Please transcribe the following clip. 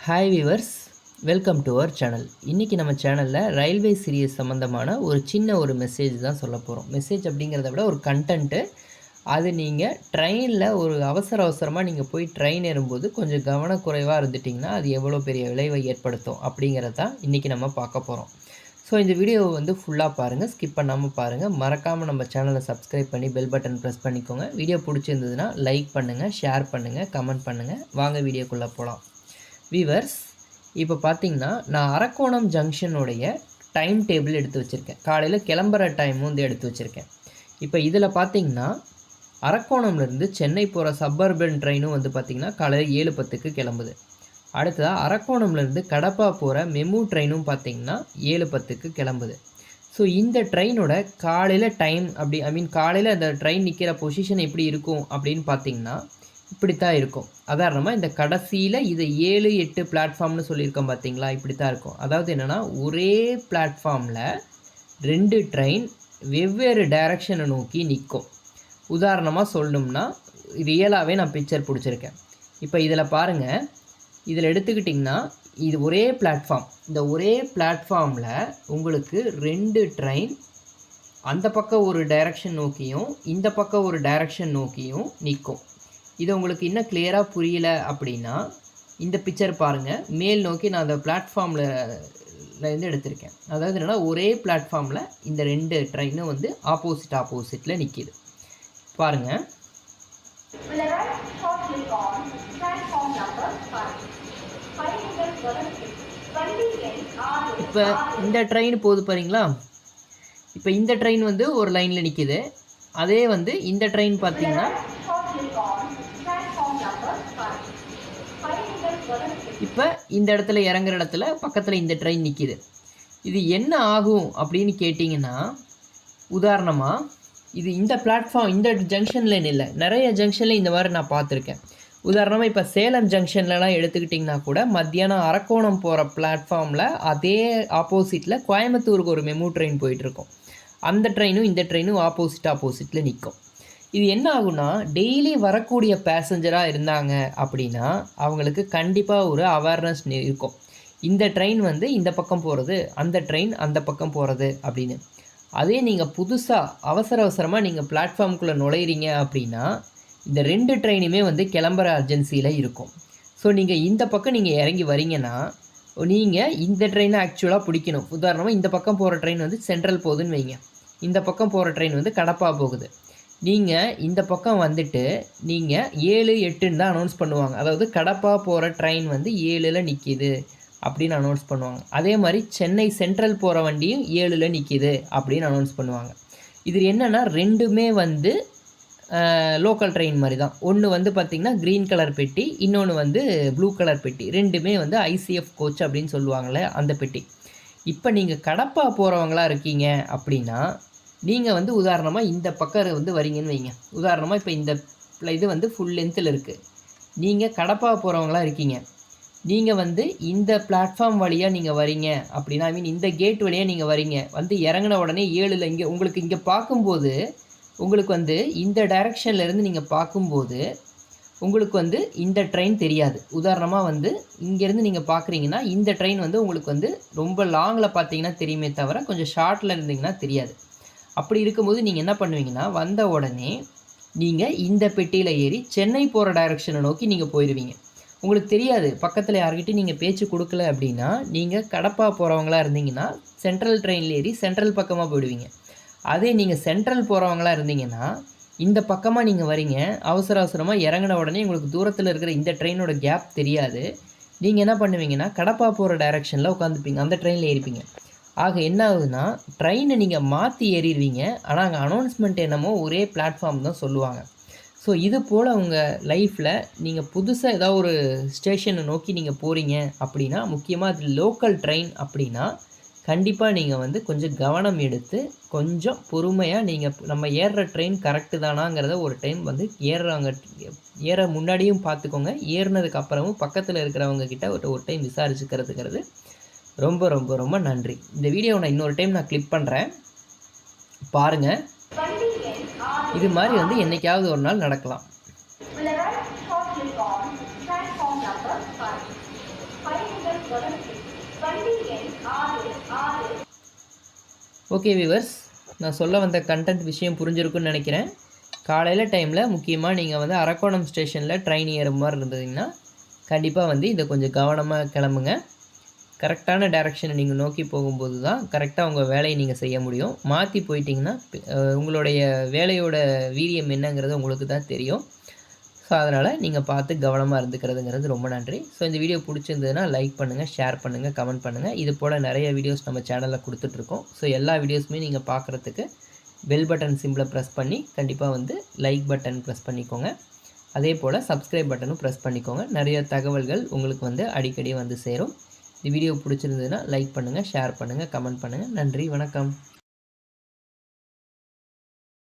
Hi viewers, welcome to our channel. இன்றைக்கி நம்ம சேனலில் ரயில்வே சீரியஸ் சம்மந்தமான ஒரு மெசேஜ் தான் சொல்ல போகிறோம். மெசேஜ் அப்படிங்கிறத விட ஒரு கண்டென்ட்டு. அது நீங்கள் ட்ரெயினில் ஒரு அவசரமாக நீங்கள் போய் ட்ரெயின் ஏறும்போது கொஞ்சம் கவனக்குறைவாக இருந்துட்டிங்கன்னா அது எவ்வளோ பெரிய விளைவை ஏற்படுத்தும் அப்படிங்கிறத தான் இன்றைக்கி நம்ம பார்க்க போகிறோம். ஸோ இந்த வீடியோவை வந்து ஃபுல்லாக பாருங்கள், ஸ்கிப் பண்ணாமல் பாருங்கள். மறக்காமல் நம்ம சேனலை சப்ஸ்கிரைப் பண்ணி பெல் பட்டன் ப்ரெஸ் பண்ணிக்கோங்க. வீடியோ பிடிச்சிருந்ததுன்னா லைக் பண்ணுங்கள், ஷேர் பண்ணுங்கள், கமெண்ட் பண்ணுங்கள். வாங்க வீடியோக்குள்ளே போகலாம். வீவர்ஸ், இப்போ பார்த்தீங்கன்னா நான் அரக்கோணம் ஜங்ஷனுடைய டைம் டேபிள் எடுத்து வச்சுருக்கேன். காலையில் கிளம்புற டைம் வந்து எடுத்து வச்சுருக்கேன். இப்போ இதில் பார்த்தீங்கன்னா அரக்கோணம்லேருந்து சென்னை போகிற சப்பர்பன் ட்ரெயினும் வந்து பார்த்திங்கன்னா காலையில் 7:10க்கு கிளம்புது. அடுத்ததாக அரக்கோணம்லேருந்து கடப்பா போகிற மெமு ட்ரெயினும் பார்த்திங்கன்னா 7:10க்கு கிளம்புது. ஸோ இந்த ட்ரெயினோட காலையில் டைம் காலையில் அந்த ட்ரெயின் நிற்கிற பொசிஷன் எப்படி இருக்கும் அப்படின்னு பார்த்திங்கன்னா இப்படித்தான் இருக்கும். அதாரணமாக இந்த கடைசியில் இது 7-8 பிளாட்ஃபார்ம்னு சொல்லியிருக்கோம் பார்த்தீங்களா, இப்படி தான் இருக்கும். அதாவது என்னென்னா ஒரே பிளாட்ஃபார்மில் 2 ட்ரெயின் வெவ்வேறு டைரக்ஷனை நோக்கி நிற்கும். உதாரணமாக சொல்லணும்னா ரியலாகவே நான் பிக்சர் பிடிச்சிருக்கேன். இப்போ இதில் பாருங்கள், இதில் எடுத்துக்கிட்டிங்கன்னா இது ஒரே பிளாட்ஃபார்ம். இந்த ஒரே பிளாட்ஃபார்மில் உங்களுக்கு 2 ட்ரெயின் அந்த பக்கம் ஒரு டைரக்ஷன் நோக்கியும் இந்த பக்கம் ஒரு டைரக்ஷன் நோக்கியும் நிற்கும். இது உங்களுக்கு இன்னும் கிளியராக புரியல அப்படின்னா இந்த பிக்சர் பாருங்கள். மேல் நோக்கி நான் அந்த பிளாட்ஃபார்மில் இருந்து எடுத்திருக்கேன். அதாவது என்னென்னா ஒரே பிளாட்ஃபார்மில் இந்த 2 ட்ரெயினும் வந்து ஆப்போசிட்டில் நிற்கிது. பாருங்கள். இப்போ இந்த ட்ரெயின் போகுது பாருங்களா. இப்போ இந்த ட்ரெயின் வந்து ஒரு லைனில் நிற்கிது. அதே வந்து இந்த ட்ரெயின் பார்த்தீங்கன்னா இப்போ இந்த இடத்துல இறங்குற இடத்துல பக்கத்தில் இந்த ட்ரெயின் நிற்கிது. இது என்ன ஆகும் அப்படின்னு கேட்டிங்கன்னா, உதாரணமாக இது இந்த பிளாட்ஃபார்ம் இந்த ஜங்ஷனில் இல்லை, நிறைய ஜங்ஷனில் இந்த மாதிரி நான் பார்த்துருக்கேன். உதாரணமாக இப்போ சேலம் ஜங்ஷன்லலாம் எடுத்துக்கிட்டிங்கன்னா கூட மத்தியானம் அரக்கோணம் போகிற பிளாட்ஃபார்மில் அதே ஆப்போசிட்டில் கோயம்புத்தூருக்கு ஒரு மெமு ட்ரெயின் போயிட்டுருக்கும். அந்த ட்ரெயினும் இந்த ட்ரெயினும் ஆப்போசிட்டில் நிற்கும். இது என்ன ஆகுனா, டெய்லி வரக்கூடிய பேசஞ்சராக இருந்தாங்க அப்படின்னா அவங்களுக்கு கண்டிப்பாக ஒரு அவேர்னஸ் இருக்கும். இந்த ட்ரெயின் வந்து இந்த பக்கம் போகிறது, அந்த ட்ரெயின் அந்த பக்கம் போகிறது அப்படின்னு. அதே நீங்கள் புதுசாக அவசரமாக நீங்கள் பிளாட்ஃபார்முக்குள்ளே நுழையிறீங்க அப்படின்னா இந்த 2 ட்ரெயினுமே வந்து கிளம்புற அர்ஜென்சியில் இருக்கும். ஸோ நீங்கள் இந்த பக்கம் நீங்கள் இறங்கி வரீங்கன்னா நீங்கள் இந்த ட்ரெயினை ஆக்சுவலாக பிடிக்கணும். உதாரணமாக இந்த பக்கம் போகிற ட்ரெயின் வந்து சென்ட்ரல் போகுதுன்னு வைங்க, இந்த பக்கம் போகிற ட்ரெயின் வந்து கடப்பா போகுது. நீங்கள் இந்த பக்கம் வந்துட்டு நீங்கள் 7-8ன்னு தான் அனௌன்ஸ் பண்ணுவாங்க. அதாவது கடப்பா போகிற ட்ரெயின் வந்து 7ல் நிற்கிது அப்படின்னு அனௌன்ஸ் பண்ணுவாங்க. அதே மாதிரி சென்னை சென்ட்ரல் போகிற வண்டியும் 7ல் நிற்கிது அப்படின்னு அனௌன்ஸ் பண்ணுவாங்க. இது என்னென்னா 2மே வந்து லோக்கல் ட்ரெயின் மாதிரி தான். ஒன்று வந்து பார்த்திங்கன்னா க்ரீன் கலர் பெட்டி, இன்னொன்று வந்து ப்ளூ கலர் பெட்டி. 2மே வந்து ஐசிஎஃப் கோச் அப்படின்னு சொல்லுவாங்களே அந்த பெட்டி. இப்போ நீங்கள் கடப்பா போகிறவங்களா இருக்கீங்க அப்படின்னா நீங்கள் வந்து உதாரணமாக இந்த பக்கம் வந்து வரீங்கன்னு வைங்க. உதாரணமாக இப்போ இந்த இது வந்து ஃபுல் லென்த்தில் இருக்குது. நீங்கள் கடப்பா போகிறவங்களா இருக்கீங்க. நீங்கள் வந்து இந்த பிளாட்ஃபார்ம் வழியாக நீங்கள் வரீங்க அப்படின்னா இந்த கேட் வழியாக நீங்கள் வரீங்க. வந்து இறங்கின உடனே 7ல் இங்கே உங்களுக்கு இங்கே பார்க்கும்போது உங்களுக்கு வந்து இந்த டைரெக்ஷன்லேருந்து நீங்கள் பார்க்கும்போது உங்களுக்கு வந்து இந்த ட்ரெயின் தெரியாது. உதாரணமாக வந்து இங்கேருந்து நீங்கள் பார்க்குறீங்கன்னா இந்த ட்ரெயின் வந்து உங்களுக்கு வந்து ரொம்ப லாங்கில் பார்த்தீங்கன்னா தெரியுமே தவிர கொஞ்சம் ஷார்ட்டில் இருந்தீங்கன்னா தெரியாது. அப்படி இருக்கும்போது நீங்கள் என்ன பண்ணுவீங்கன்னா வந்த உடனே நீங்கள் இந்த பெட்டியில் ஏறி சென்னை போகிற டைரெக்ஷனை நோக்கி நீங்கள் போயிடுவீங்க. உங்களுக்கு தெரியாது, பக்கத்தில் யார்கிட்டையும் நீங்கள் பேச்சு கொடுக்கல அப்படின்னா நீங்கள் கடப்பா போகிறவங்களா இருந்தீங்கன்னா சென்ட்ரல் ட்ரெயினில் ஏறி சென்ட்ரல் பக்கமாக போயிடுவீங்க. அதே நீங்கள் சென்ட்ரல் போகிறவங்களா இருந்தீங்கன்னா இந்த பக்கமாக நீங்கள் வரீங்க, அவசரமாக இறங்கின உடனே உங்களுக்கு தூரத்தில் இருக்கிற இந்த ட்ரெயினோட கேப் தெரியாது. நீங்கள் என்ன பண்ணுவீங்கன்னா கடப்பா போகிற டைரெக்ஷனில் உட்காந்துப்பீங்க, அந்த ட்ரெயினில் ஏறிப்பீங்க. ஆக என்ன ஆகுதுன்னா ட்ரெயினை நீங்கள் மாற்றி ஏறிடுவீங்க. ஆனால் அங்கே அனௌன்ஸ்மெண்ட் என்னமோ ஒரே பிளாட்ஃபார்ம் தான் சொல்லுவாங்க. ஸோ இது போல் உங்கள் லைஃப்பில் நீங்கள் புதுசாக ஏதாவது ஒரு ஸ்டேஷனை நோக்கி நீங்கள் போகிறீங்க அப்படின்னா, முக்கியமாக அது லோக்கல் ட்ரெயின் அப்படின்னா கண்டிப்பாக நீங்கள் வந்து கொஞ்சம் கவனம் எடுத்து கொஞ்சம் பொறுமையாக நீங்கள் நம்ம ஏறுற ட்ரெயின் கரெக்டு தானாங்கிறத ஒரு டைம் வந்து ஏற முன்னாடியும் பார்த்துக்கோங்க. ஏறினதுக்கப்புறமும் பக்கத்தில் இருக்கிறவங்க கிட்ட ஒரு டைம் விசாரிச்சுக்கிறதுங்கிறது ரொம்ப ரொம்ப ரொம்ப நன்றி. இந்த வீடியோவை நான் இன்னொரு டைம் நான் கிளிக் பண்ணுறேன், பாருங்கள். இது மாதிரி வந்து என்றைக்காவது ஒரு நாள் நடக்கலாம். ஓகே வியூவர்ஸ், நான் சொல்ல வந்த கண்டென்ட் விஷயம் புரிஞ்சிருக்குன்னு நினைக்கிறேன். காலையில் டைமில் முக்கியமாக நீங்கள் வந்து அரக்கோணம் ஸ்டேஷனில் ட்ரெயின் ஏறுற மாதிரி இருந்ததுங்கன்னா கண்டிப்பாக வந்து இதை கொஞ்சம் கவனமாக கிளம்புங்க. கரெக்டான டைரக்ஷனை நீங்கள் நோக்கி போகும்போது தான் கரெக்டாக உங்கள் வேலையை நீங்கள் செய்ய முடியும். மாற்றி போயிட்டிங்கன்னா உங்களுடைய வேலையோட வீரியம் என்னங்கிறது உங்களுக்கு தான் தெரியும். ஸோ அதனால் நீங்கள் பார்த்து கவனமாக இருந்துக்கிறதுங்கிறது ரொம்ப நன்றி. ஸோ இந்த வீடியோ பிடிச்சிருந்ததுன்னா லைக் பண்ணுங்கள், ஷேர் பண்ணுங்கள், கமெண்ட் பண்ணுங்கள். இது போல் நிறைய வீடியோஸ் நம்ம சேனலில் கொடுத்துட்ருக்கோம். ஸோ எல்லா வீடியோஸுமே நீங்கள் பார்க்குறதுக்கு பெல் பட்டன் சிம்பிளை ப்ரெஸ் பண்ணி கண்டிப்பாக வந்து லைக் பட்டன் ப்ரெஸ் பண்ணிக்கோங்க. அதே போல் சப்ஸ்கிரைப் பட்டனும் ப்ரெஸ் பண்ணிக்கோங்க. நிறைய தகவல்கள் உங்களுக்கு வந்து அடிக்கடி வந்து சேரும். இந்த வீடியோ பிடிச்சிருந்ததுன்னா லைக் பண்ணுங்கள், ஷேர் பண்ணுங்கள், கமெண்ட் பண்ணுங்கள். நன்றி, வணக்கம்.